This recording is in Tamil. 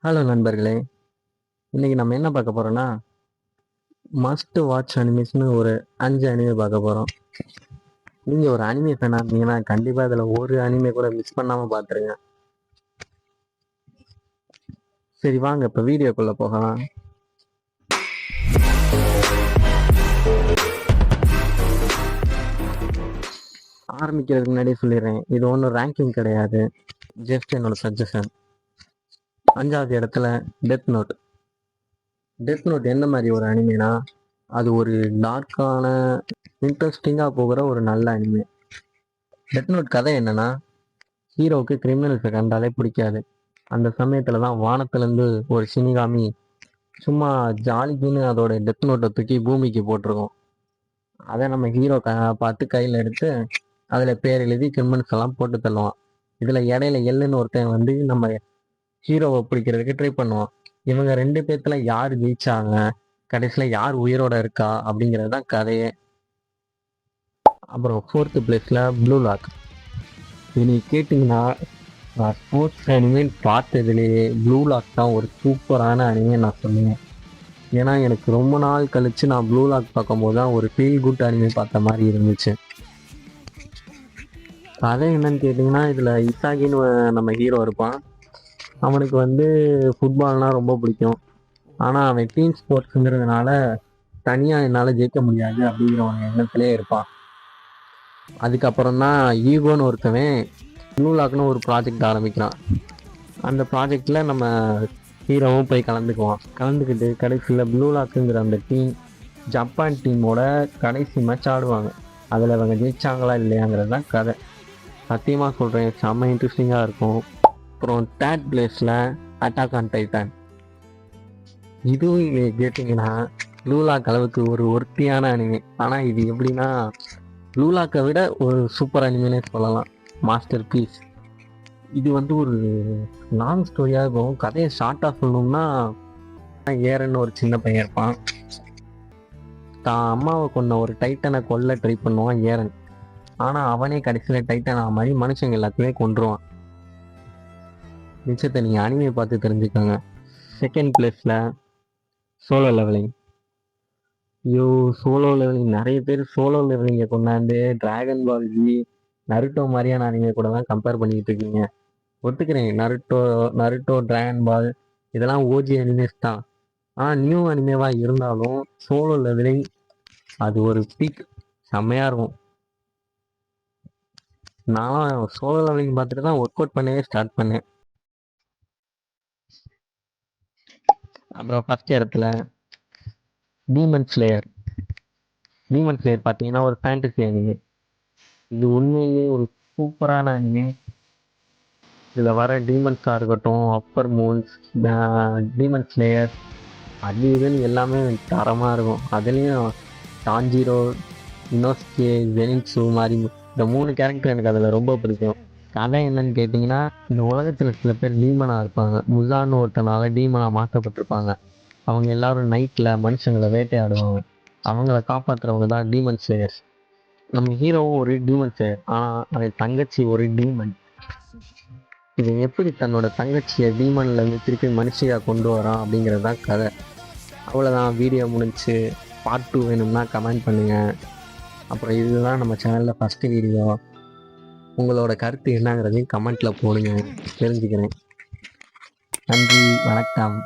ஹலோ நண்பர்களே, இன்னைக்கு நம்ம என்ன பார்க்க போறோம்னா மஸ்ட் வாட்ச் அனிமேஷன் ஒரு 5 அனிமே பார்க்க போறோம். நீங்க ஒரு அனிமே ஃபேனா இருந்தீங்கன்னா கண்டிப்பா இதுல ஒரு அனிமே கூட மிஸ் பண்ணாம பார்த்துருங்க. சரி வாங்க இப்ப வீடியோக்குள்ள போகலாம். ஆரம்பிக்கிறதுக்கு முன்னாடியே சொல்லிடுறேன், இது ஒன்றும் ரேங்கிங் கிடையாது, ஜஸ்ட் என்னோட சஜஷன். 5வது இடத்துல டெத் நோட். டெத் நோட் என்ன மாதிரி ஒரு அனிமேனா, அது ஒரு டார்க்கான இன்ட்ரெஸ்டிங்காக போகிற ஒரு நல்ல அனிமே. டெத் நோட் கதை என்னன்னா, ஹீரோவுக்கு கிரிமினல்ஸை கண்டாலே பிடிக்காது. அந்த சமயத்துல தான் வானத்திலேருந்து ஒரு சினிகாமி சும்மா ஜாலிக்குன்னு அதோட டெத் நோட்டை தூக்கி பூமிக்கு போட்டிருக்கோம். அதை நம்ம ஹீரோ பார்த்து கையில் எடுத்து அதில் பேர் எழுதி கிரிமினல்ஸ் எல்லாம் போட்டு தள்ளுவான். இதில் இடையில எல்லுன்னு ஒருத்தன் வந்து நம்ம ஹீரோவை பிடிக்கிறதுக்கு ட்ரை பண்ணுவான். இவங்க 2 பேர்த்துல யார் ஜெயிச்சாங்க, கடைசியில் யார் உயிரோட இருக்கா அப்படிங்கிறது தான் கதையே. அப்புறம் 4th பிளேஸில் ப்ளூ லாக். இது நீ கேட்டிங்கன்னா, நான் ஸ்போர்ட்ஸ் அனிமே பார்த்ததுலேயே ப்ளூ லாக் தான் ஒரு சூப்பரான அனிமே நான் சொல்லுவேன். ஏன்னா எனக்கு ரொம்ப நாள் கழித்து நான் ப்ளூ லாக் பார்க்கும்போது தான் ஒரு ஃபீல் குட் அனிமே பார்த்த மாதிரி இருந்துச்சு. கதை என்னன்னு கேட்டிங்கன்னா, இதில் இசாகின்னு நம்ம ஹீரோ இருப்பான். அவனுக்கு வந்து ஃபுட்பால்னால் ரொம்ப பிடிக்கும். ஆனால் அவன் டீம் ஸ்போர்ட்ஸுங்கிறதுனால தனியாக என்னால் ஜெயிக்க முடியாது அப்படிங்கிற ஒரு எண்ணத்திலே இருப்பான். அதுக்கப்புறம் தான் ஈகோன்னு ஒருத்தவன் ப்ளூ லாக்னு ஒரு ப்ராஜெக்ட் ஆரம்பிக்கிறான். அந்த ப்ராஜெக்டில் நம்ம ஹீரோவும் போய் கலந்துக்கிட்டு கடைசியில் ப்ளூ லாக்குங்கிற அந்த டீம் ஜப்பான் டீமோட கடைசி மேட்ச் ஆடுவாங்க. அதில் அவங்க ஜெயிச்சாங்களா இல்லையாங்கிறது தான் கதை. சத்தியமாக சொல்கிறேன், செம்ம இன்ட்ரெஸ்டிங்காக இருக்கும். அப்புறம் 3rd பிளேஸில் அட்டாக் ஆன் டைட்டன். இதுவும் கேட்டிங்கன்னா ப்ளூ லாக் அளவுக்கு ஒரு ஒர்த்தியான அனிமே. ஆனால் இது எப்படின்னா, ப்ளூ லாக்கை விட ஒரு சூப்பர் அனிமேனே சொல்லலாம், மாஸ்டர் பீஸ். இது வந்து ஒரு லாங் ஸ்டோரியாக இருக்கும். கதையை ஷார்ட்டாக சொல்லணும்னா, ஏரன் ஒரு சின்ன பையன் இருப்பான். தான் அம்மாவை கொண்ட ஒரு டைட்டனை கொல்ல ட்ரை பண்ணுவான் ஏரன். ஆனால் அவனே கடைசியில் டைட்டன் ஆன மாதிரி மனுஷங்க எல்லாத்தையுமே கொன்றுவான். நிச்சயத்தை நீங்கள் அனிமே பார்த்து தெரிஞ்சுக்கோங்க. 2nd பிளேஸில் சோலோ லெவலிங். சோலோ லெவலிங் நிறைய பேர் சோலோ லெவலிங்கை கொண்டாந்து டிராகன் பால் ஜி, நருட்டோ மாதிரியான அனிமே கூட தான் கம்பேர் பண்ணிக்கிட்டு இருக்கீங்க. ஒத்துக்கிறேன், நருட்டோ டிராகன் பால் இதெல்லாம் ஓஜி அனிமேஸ் தான். ஆனால் நியூ அனிமேவாக இருந்தாலும் சோலோ லெவலிங் அது ஒரு பீக், செம்மையாக இருக்கும். நான் சோலோ லெவலிங் பார்த்துட்டு தான் ஒர்க் அவுட் பண்ணவே ஸ்டார்ட் பண்ணேன். அப்புறம் 1st இடத்துல டீமன் ஸ்லேயர். டீமன் ஸ்லேயர் பார்த்தீங்கன்னா ஒரு ஃபேண்டசி அனிமே. இது உண்மையிலேயே ஒரு சூப்பரான அனிமே. இதில் வர டீமன்ஸாக இருக்கட்டும், அப்பர் மூன்ஸ், டீமன் ஸ்லேயர், அது இதுன்னு எல்லாமே தரமாக இருக்கும். அதுலேயும் டான்ஜிரோ, இனோஸ்கே, ஜெனிட்சு மாதிரி இந்த 3 கேரக்டர் எனக்கு அதில் ரொம்ப பிடிக்கும். கதை என்னன்னு கேட்டிங்கன்னா, இந்த உலகத்தில் சில பேர் டீமனாக இருப்பாங்க. முசான்னு ஒருத்தனால டீமனாக மாற்றப்பட்டிருப்பாங்க. அவங்க எல்லாரும் நைட்டில் மனுஷங்களை வேட்டையாடுவாங்க. அவங்கள காப்பாற்றுறவங்க தான் டீமன் ஸ்லேயர்ஸ். நம்ம ஹீரோவும் ஒரு டீமன் ஸ்லேயர், ஆனால் அவன் தங்கச்சி ஒரு டீமன். இது எப்படி தன்னோட தங்கச்சியை டீமன்லேருந்து திருப்பி மனுஷியாக கொண்டு வரான் அப்படிங்கிறது தான் கதை. அவ்வளோதான், வீடியோ முடிஞ்சு. பார்ட் 2 வேணும்னா கமெண்ட் பண்ணுங்கள். அப்புறம் இதுதான் நம்ம சேனலில் ஃபஸ்ட்டு வீடியோ. உங்களோட கருத்து என்னங்கிறதையும் கமெண்ட்டில் போடுங்க, தெரிஞ்சுக்கிறேன். நன்றி, வணக்கம்.